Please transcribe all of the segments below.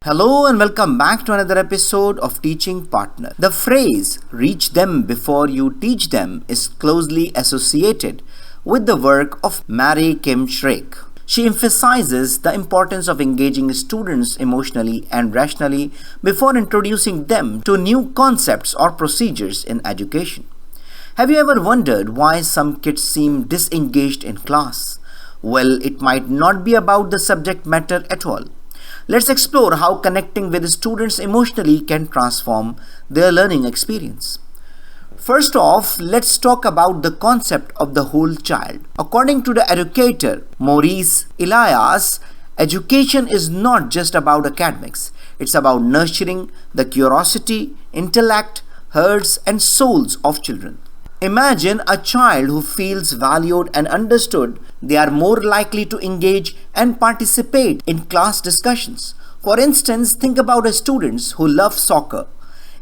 Hello and welcome back to another episode of Teaching Partner. The phrase reach them before you teach them is closely associated with the work of Mary Kim Schreck. She emphasizes the importance of engaging students emotionally and rationally before introducing them to new concepts or procedures in education. Have you ever wondered why some kids seem disengaged in class? Well, it might not be about the subject matter at all. Let's explore how connecting with students emotionally can transform their learning experience. First off, let's talk about the concept of the whole child. According to the educator Maurice Elias, education is not just about academics. It's about nurturing the curiosity, intellect, hearts, and souls of children. Imagine a child who feels valued and understood. They are more likely to engage and participate in class discussions. For instance, think about students who love soccer.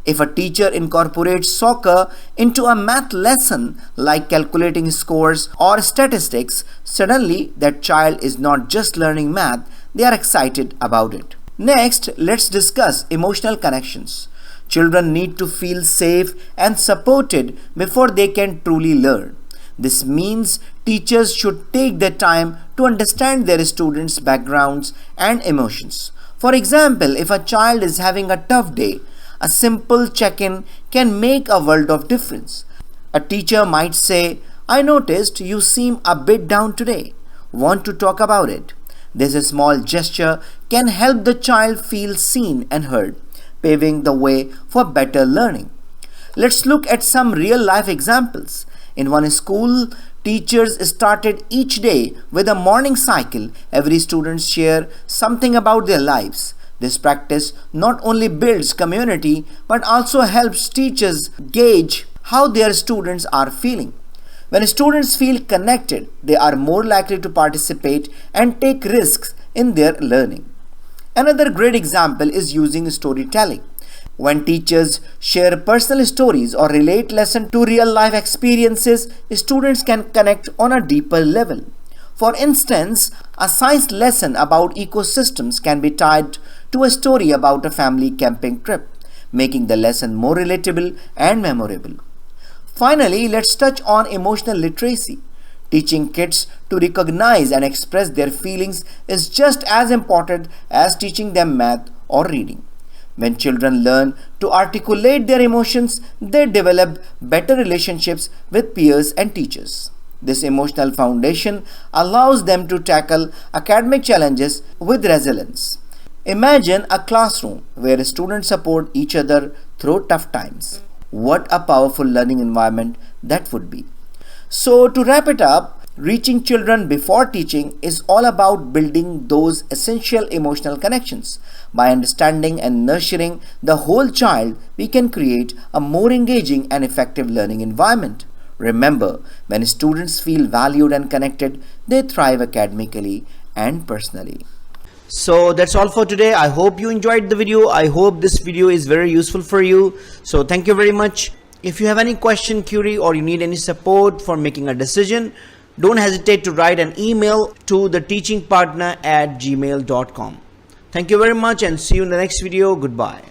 If a teacher incorporates soccer into a math lesson like calculating scores or statistics, suddenly that child is not just learning math, they are excited about it. Next, let's discuss emotional connections. Children need to feel safe and supported before they can truly learn. This means teachers should take their time to understand their students' backgrounds and emotions. For example, if a child is having a tough day, a simple check-in can make a world of difference. A teacher might say, "I noticed you seem a bit down today. Want to talk about it?" This small gesture can help the child feel seen and heard, paving the way for better learning. Let's look at some real-life examples. In one school, teachers started each day with a morning cycle. Every student share something about their lives. This practice not only builds community but also helps teachers gauge how their students are feeling. When students feel connected, they are more likely to participate and take risks in their learning. Another great example is using storytelling. When teachers share personal stories or relate lessons to real-life experiences, students can connect on a deeper level. For instance, a science lesson about ecosystems can be tied to a story about a family camping trip, making the lesson more relatable and memorable. Finally, let's touch on emotional literacy. Teaching kids to recognize and express their feelings is just as important as teaching them math or reading. When children learn to articulate their emotions, they develop better relationships with peers and teachers. This emotional foundation allows them to tackle academic challenges with resilience. Imagine a classroom where students support each other through tough times. What a powerful learning environment that would be. So, to wrap it up, reaching children before teaching is all about building those essential emotional connections. By understanding and nurturing the whole child, we can create a more engaging and effective learning environment. Remember, when students feel valued and connected, they thrive academically and personally. So that's all for today. I hope you enjoyed the video. I hope this video is very useful for you. So thank you very much. If you have any question, query, or you need any support for making a decision, don't hesitate to write an email to theteachingpartner@gmail.com. Thank you very much and see you in the next video. Goodbye.